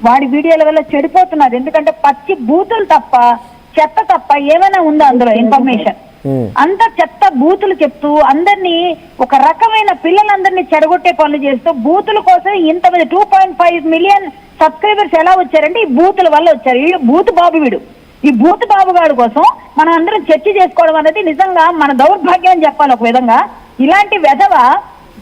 వాడి వీడియోల వల్ల చెడిపోతున్నారు. ఎందుకంటే పచ్చి బూతులు తప్ప, చెత్త తప్ప ఏమైనా ఉందా అందులో ఇన్ఫర్మేషన్? అంత చెత్త బూతులు చెప్తూ అందరినీ ఒక రకమైన పిల్లలందరినీ చెడగొట్టే పనులు చేస్తూ బూతుల కోసం ఇంతమంది 2.5 మిలియన్ సబ్స్క్రైబర్స్ ఎలా వచ్చారంటే ఈ బూతుల వల్ల వచ్చారు. వీడు బూతు బాబు, వీడు ఈ బూతు బాబు గారి కోసం మనం అందరం చర్చ చేసుకోవడం అనేది నిజంగా మన దౌర్భాగ్యం అని చెప్పాలి. ఒక విధంగా ఇలాంటి వెధవ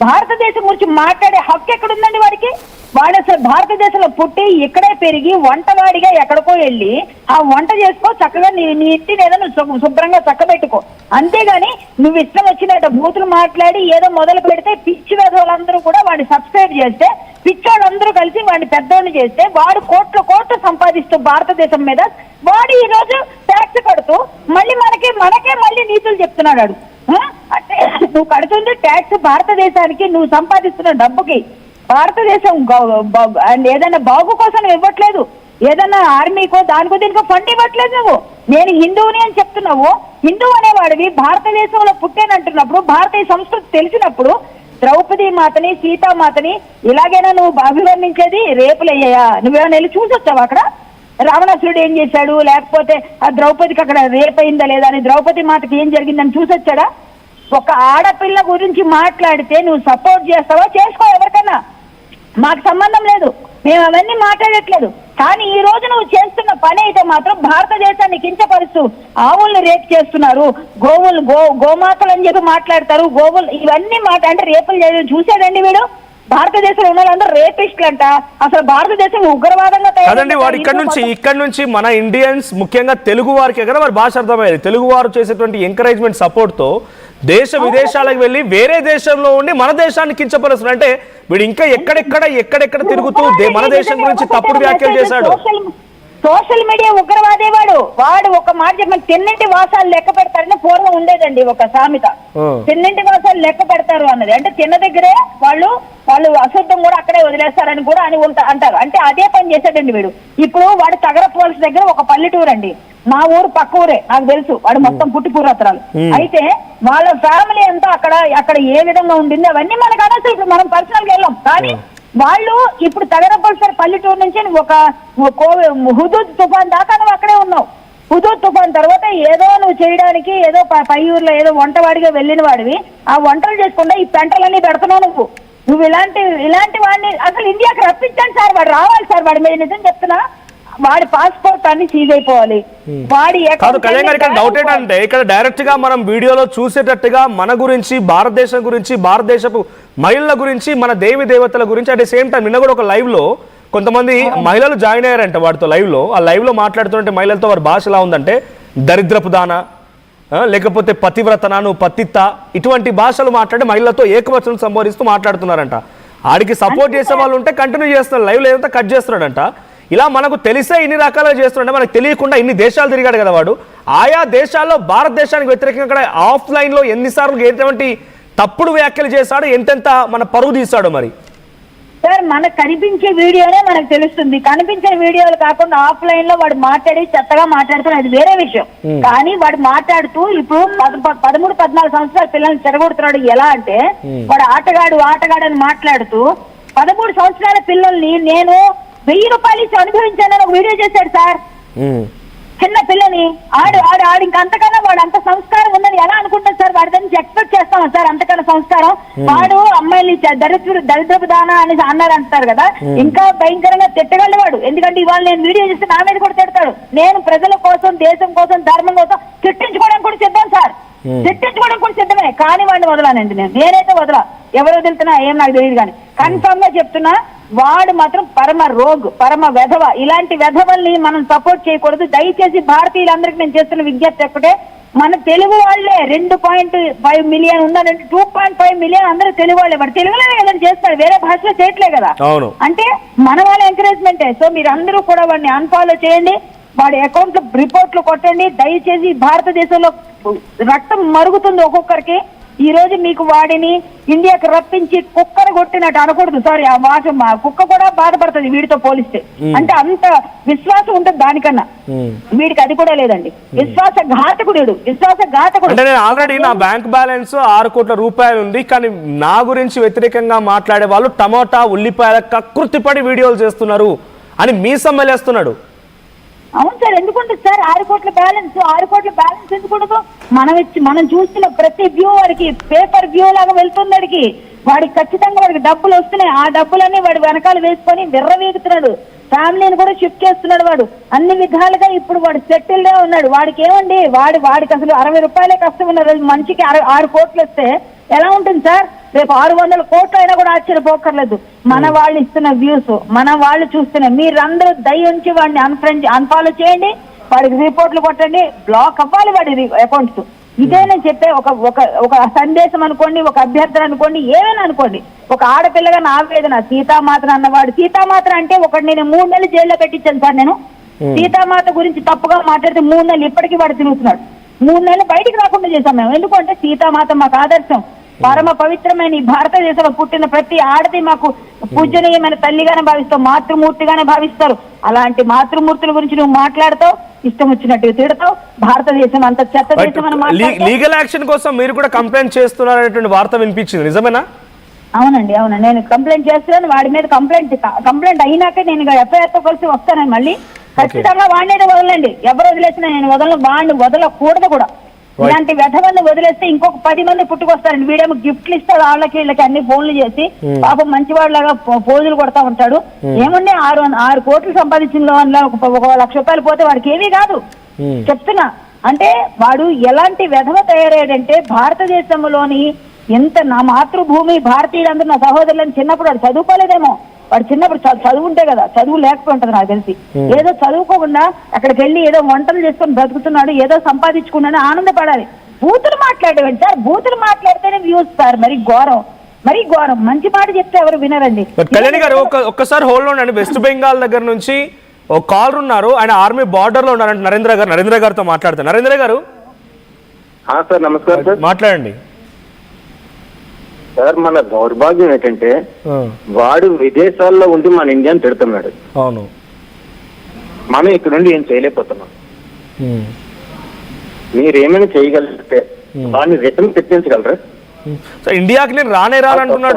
భారతదేశం గురించి మాట్లాడే హక్కు ఎక్కడుందండి వాడికి? వాడు అసలు భారతదేశంలో పుట్టి ఇక్కడే పెరిగి వంటవాడిగా ఎక్కడికో వెళ్ళి ఆ వంట చేసుకో, చక్కగా నీ ఇంటిని ఏదో నువ్వు శుభ్రంగా చక్కబెట్టుకో. అంతేగాని నువ్వు ఇష్టం వచ్చినట్టు బూతులు మాట్లాడి ఏదో మొదలు పెడితే పిచ్చి వేధవులందరూ కూడా వాడిని సబ్స్క్రైబ్ చేస్తే, పిచ్చోళ్ళందరూ కలిసి వాడిని పెద్దోడిని చేస్తే వాడు కోట్లు సంపాదిస్తూ భారతదేశం మీద వాడు ఈ రోజు ట్యాక్స్ కడుతూ మళ్ళీ మనకే మళ్ళీ నీతులు చెప్తున్నాడు. అంటే నువ్వు కడుతుంది ట్యాక్స్ భారతదేశానికి, నువ్వు సంపాదిస్తున్న డబ్బుకి. భారతదేశం ఏదైనా బాగు కోసం ఇవ్వట్లేదు, ఏదన్నా ఆర్మీకో దానికో దీనికో ఫండ్ ఇవ్వట్లేదు. నువ్వు నేను హిందువుని అని చెప్తున్నావు. హిందువు అనేవాడివి భారతదేశంలో పుట్టేనంటున్నప్పుడు, భారతీయ సంస్కృతి తెలిసినప్పుడు ద్రౌపది మాతని, సీతామాతని ఇలాగైనా నువ్వు అభివర్ణించేది? రేపులయ్యాయా? నువ్వేమైనా వెళ్ళి చూసొచ్చావు అక్కడ? రావణాసురుడు ఏం చేశాడు, లేకపోతే ఆ ద్రౌపదికి అక్కడ రేప్ అయిందా లేదా అని, ద్రౌపది మాతకి ఏం జరిగిందని చూసొచ్చాడా? ఒక ఆడపిల్ల గురించి మాట్లాడితే నువ్వు సపోర్ట్ చేస్తావా? చేసుకో, ఎవరికైనా, మాకు సంబంధం లేదు, మేము అవన్నీ మాట్లాడట్లేదు. కానీ ఈ రోజు నువ్వు చేస్తున్న పని అయితే మాత్రం భారతదేశాన్ని కించపరుస్తూ ఆవుల్ని రేప్ చేస్తున్నారు, గోమాతలు అని చెప్పి మాట్లాడతారు, గోవులు ఇవన్నీ అంటే రేపులు చూసాడండి వీడు. భారతదేశంలో ఉన్న వాళ్ళందరూ రేపిస్టులు అంట. అసలు భారతదేశం ఉగ్రవాదంగా కదండి. వాడు ఇక్కడ నుంచి మన ఇండియన్స్, ముఖ్యంగా తెలుగు వారికి కదా వారి భాష అర్థమయ్యేది. తెలుగు వారు చేసేటువంటి ఎంకరేజ్మెంట్ సపోర్ట్ తో దేశ విదేశాలకు వెళ్ళి వేరే దేశంలో ఉండి మన దేశాన్ని కించపరుస్తున్నారు. అంటే వీడు ఇంకా ఎక్కడెక్కడ తిరుగుతూ మన దేశం గురించి తప్పుడు వ్యాఖ్యలు చేశాడు. సోషల్ మీడియా ఉగ్రవాదే వాడు ఒక మాట చెప్పిన తిన్నింటి వాసాలు లెక్క పెడతారని పూర్వం ఉండేదండి ఒక సామెత. తిన్నింటి వాసాలు లెక్క పెడతారు అన్నది అంటే తిన్న దగ్గరే వాళ్ళు అశుద్ధం కూడా అక్కడే వదిలేస్తారని కూడా అని అంటారు. అంటే అదే పని చేశాడండి వీడు. ఇప్పుడు వాడు తగరపోల్స్ దగ్గర ఒక పల్లెటూరు అండి, మా ఊరు పక్క ఊరే, నాకు తెలుసు. వాడు మొత్తం పుట్టి పూర్వత్రాలు. అయితే వాళ్ళ ఫ్యామిలీ అంతా అక్కడ ఏ విధంగా ఉండింది అవన్నీ మనకు అనవసరం, ఇప్పుడు మనం పర్సనల్ గా వెళ్ళాం. కానీ వాళ్ళు ఇప్పుడు తగరపల్సర్ పల్లెటూరు నుంచి ఒక హుదూద్ తుఫాన్ దాకా నువ్వు అక్కడే ఉన్నావు. హుదూద్ తుఫాన్ తర్వాత ఏదో నువ్వు చేయడానికి ఏదో పై ఊర్లో ఏదో వంటవాడిగా వెళ్ళిన వాడివి, ఆ వంటలు చేసుకుంటా ఈ పెంటలన్నీ పెడుతున్నావు. నువ్వు ఇలాంటి వాడిని అసలు ఇండియాకి రప్పించాను సార్, వాడు రావాలి సార్. వాడి మీద నిజం చెప్తున్నా, వాడి పాస్పోర్ట్ అన్ని సీజ్ అయిపోవాలి. వాడి డౌట్ ఏంటంటే ఇక్కడ డైరెక్ట్ గా మనం వీడియోలో చూసేటట్టుగా మన గురించి, భారతదేశం గురించి, భారతదేశపు మహిళల గురించి, మన దేవి దేవతల గురించి అట్ ద సేమ్ టైం నిన్న కూడా ఒక లైవ్ లో కొంతమంది మహిళలు జాయిన్ అయ్యారంట వాటితో లైవ్ లో. ఆ లైవ్ లో మాట్లాడుతుంటే మహిళలతో వారి భాష ఎలా ఉందంటే దరిద్రపు దాన, లేకపోతే పతివ్రతన, నువ్వు పతిత్త, ఇటువంటి భాషలు మాట్లాడి మహిళలతో ఏకవచనం సంబోధిస్తూ మాట్లాడుతున్నారంట. ఆడికి సపోర్ట్ చేసే వాళ్ళు ఉంటే కంటిన్యూ చేస్తున్నారు, లైవ్ లేదంటే కట్ చేస్తున్నాడంట. ఇలా మనకు తెలిసే ఇన్ని రకాలుగా చేస్తుంటే మనకు తెలియకుండా ఇన్ని దేశాలు తిరిగాడు కదా వాడు. ఆయా దేశాల్లో భారతదేశానికి వ్యతిరేకంగా అక్కడ ఆఫ్లైన్ లో ఎన్నిసార్లు ఎటువంటి తప్పుడు వ్యాఖ్యలు చేశాడు, ఎంతెంత మన పరువు తీశాడు. మరి సార్ మనకు కనిపించే వీడియోనే మనకు తెలుస్తుంది, కనిపించిన వీడియోలు కాకుండా ఆఫ్లైన్ లో వాడు మాట్లాడి చెత్తగా మాట్లాడుతున్నాడు, అది వేరే విషయం. కానీ వాడు మాట్లాడుతూ ఇప్పుడు 13-14 సంవత్సరాల పిల్లల్ని చెడగొడుతున్నాడు. ఎలా అంటే వాడు ఆటగాడు అని మాట్లాడుతూ 13 సంవత్సరాల పిల్లల్ని నేను 1000 రూపాయలు ఇచ్చి అనుభవించానని ఒక వీడియో చేశాడు సార్. చిన్న పిల్లని ఆడు ఇంకంతకన్నా వాడు అంత సంస్కారం ఉందని ఎలా అనుకుంటారు సార్? వాడి దగ్గర నుంచి ఎక్స్పెక్ట్ చేస్తామా సార్ అంతకన్నా సంస్కారం? వాడు అమ్మాయిని దరిద్రపు దానా అని అన్నారు అంటారు కదా, ఇంకా భయంకరంగా తిట్టగలడు వాడు. ఎందుకంటే ఇవాళ నేను వీడియో చేస్తే నా మీద కూడా తిడతాడు. నేను ప్రజల కోసం, దేశం కోసం, ధర్మం కోసం తిట్టించుకోవడానికి కూడా సిద్ధం సార్, తిట్టించుకోవడం కూడా సిద్ధమే. కానీ వాడిని వదలానండి, నేనైతే వదలా. ఎవరు వదులుతున్నా ఏం నాకు తెలియదు. కానీ కన్ఫర్మ్ గా చెప్తున్నా, వాడు మాత్రం పరమ రోగ్, పరమ వెధవ. ఇలాంటి వెధవల్ని మనం సపోర్ట్ చేయకూడదు. దయచేసి భారతీయులందరికీ నేను చేస్తున్న విజ్ఞప్తి ఒక్కటే, మన తెలుగు వాళ్ళే 2.5 మిలియన్ ఉన్నారంటే 2.5 మిలియన్ అందరూ తెలుగు వాళ్ళే. వాడు తెలుగులోనే ఏదైనా చేస్తాడు, వేరే భాషలో చేయట్లే కదా. అంటే మన వాళ్ళ ఎంకరేజ్మెంటే. సో మీరు అందరూ కూడా వాడిని అన్ఫాలో చేయండి, వాడి అకౌంట్ లో రిపోర్ట్లు కొట్టండి. దయచేసి భారతదేశంలో రక్తం మరుగుతుంది ఒక్కొక్కరికి. ఈ రోజు మీకు వాడిని ఇండియాకి రప్పించి కుక్కను కొట్టినట్టు అనకూడదు. సారీ ఆ మాట, మా కుక్క కూడా బాధపడుతుంది వీడితో పోలిస్తే. అంటే అంత విశ్వాసం ఉంటుంది దానికన్నా. వీడికి అది కూడా లేదండి. విశ్వాసఘాతకుడు. అంటే నేను ఆల్రెడీ నా బ్యాంక్ బ్యాలెన్స్ 6 కోట్ల రూపాయలు ఉంది, కానీ నా గురించి వ్యతిరేకంగా మాట్లాడే వాళ్ళు టమోటా, ఉల్లిపాయల కకృతిపడి వీడియోలు చేస్తున్నారు అని మీ సమ్మలేస్తున్నాడు. అవును సార్, ఎందుకుంటుంది సార్ 6 కోట్ల బ్యాలెన్స్ ఎందుకుండదు? మనం చూస్తున్న ప్రతి వ్యూ వాడికి పేపర్ వ్యూ లాగా వెళ్తుంది. వాడికి ఖచ్చితంగా వాడికి డబ్బులు వస్తున్నాయి. ఆ డబ్బులన్నీ వాడి వెనకాల వేసుకొని విర్రవీగుతున్నాడు. ఫ్యామిలీని కూడా షిఫ్ట్ చేస్తున్నాడు. వాడు అన్ని విధాలుగా ఇప్పుడు వాడు సెటిల్డే ఉన్నాడు. వాడికి ఏమండి, వాడికి అసలు 60 రూపాయలే కష్టం ఉన్న రోజు మనిషికి 6 కోట్లు వస్తే ఎలా ఉంటుంది సార్? రేపు 600 కోట్లు అయినా కూడా ఆశ్చర్యపోకర్లేదు. మన వాళ్ళు ఇస్తున్న వ్యూస్, మన వాళ్ళు చూస్తున్న, మీరందరూ దయ ఉంచి వాడిని అన్ఫాలో చేయండి, వాడికి రిపోర్ట్లు కొట్టండి, బ్లాక్ అవ్వాలి వాడి అకౌంట్స్. ఇదే నేను చెప్పే ఒక సందేశం అనుకోండి, ఒక అభ్యర్థన అనుకోండి, ఏమైనా అనుకోండి. ఒక ఆడపిల్లగా నా ఆవేదన. సీతామాతను అన్నవాడు, సీతామాత అంటే ఒకటి నేను 3 నెలలు జైల్లో పెట్టించాను సార్. నేను సీతామాత గురించి తప్పుగా మాట్లాడితే 3 నెలలు ఇప్పటికీ వాడు తిరుగుతున్నాడు. 3 నెలలు బయటికి రాకుండా చేశాం మేము. ఎందుకంటే సీతామాత మాకు ఆదర్శం. పరమ పవిత్రమైన ఈ భారతదేశంలో పుట్టిన ప్రతి ఆడది మాకు పూజనీయమైన తల్లిగానే భావిస్తాం, మాతృమూర్తిగానే భావిస్తారు. అలాంటి మాతృమూర్తుల గురించి నువ్వు మాట్లాడతావు, ఇష్టం వచ్చినట్టు తిడతావు. భారతదేశం అంత చెత్త దేశం అని లీగల్ యాక్షన్ కోసం మీరు కూడా కంప్లైంట్ చేస్తున్నారనేటువంటి వార్త వినిపించింది, నిజమేనా? అవునండి. నేను కంప్లైంట్ చేస్తున్నాను. వాడి మీద కంప్లైంట్ అయినాక నేను ఎఫ్ఐఆర్ తో కలిసి వస్తాను. మళ్ళీ ఖచ్చితంగా వాడిని వదలండి. ఎవరు వదిలేసినా నేను వాడిని వదలకూడదు కూడా. ఇలాంటి వ్యధవల్ని వదిలేస్తే ఇంకొక 10 మంది పుట్టుకొస్తారండి. వీడేమో గిఫ్ట్లు ఇస్తారు వాళ్ళకి వీళ్ళకి అన్ని ఫోన్లు చేసి, పాపం మంచివాళ్ళలాగా పోజులు కొడతా ఉంటాడు. ఏముండే 6 కోట్లు సంపాదించిన వల్ల 1 లక్ష రూపాయలు పోతే వాడికి ఏమీ కాదు చెప్తున్నా. అంటే వాడు ఎలాంటి వ్యధవ తయారయ్యాడంటే, భారతదేశంలోని ఎంత నా మాతృభూమి భారతీయులందరూ నా సహోదరులను చిన్నప్పుడు వాడు చదువుకోలేదేమో. వాడు చిన్నప్పుడు చదువు ఉంటే కదా, చదువు లేకపోయి ఉంటుంది నాకు తెలిసి. ఏదో చదువుకోకుండా అక్కడికి వెళ్ళి ఏదో వంటలు చేసుకొని బ్రతుకుతున్నాడు, ఏదో సంపాదించుకున్నాడు, ఆనందపడాలి. బూతులు మాట్లాడేవాడు సార్. బూతులు మాట్లాడితేనే వ్యూస్ సార్. మరీ ఘోరం. మంచి మాట చెప్తే ఎవరు వినరండి. కళ్యాణి గారు ఒక్కసారి హోల్డ్ ఉండండి. వెస్ట్ బెంగాల్ దగ్గర నుంచి ఒక కాలర్ ఉన్నారు. ఆయన ఆర్మీ బార్డర్ లో ఉన్నారంటే నరేంద్ర గారితో మాట్లాడతారు. నరేంద్ర గారు సార్ నమస్కారం సార్, మాట్లాడండి సార్. మన దౌర్భాగ్యం ఏంటంటే వాడు విదేశాల్లో ఉండి మన ఇండియాని తిడుతున్నాడు. అవును, మనం ఇక్కడ నుండి ఏం చేయలేకపోతున్నాం. మీరేమైనా చేయగలిగితే వాడిని రిటర్న్ తెప్పించగలరా? ఇండియాకి నేను రానంటున్నాడు.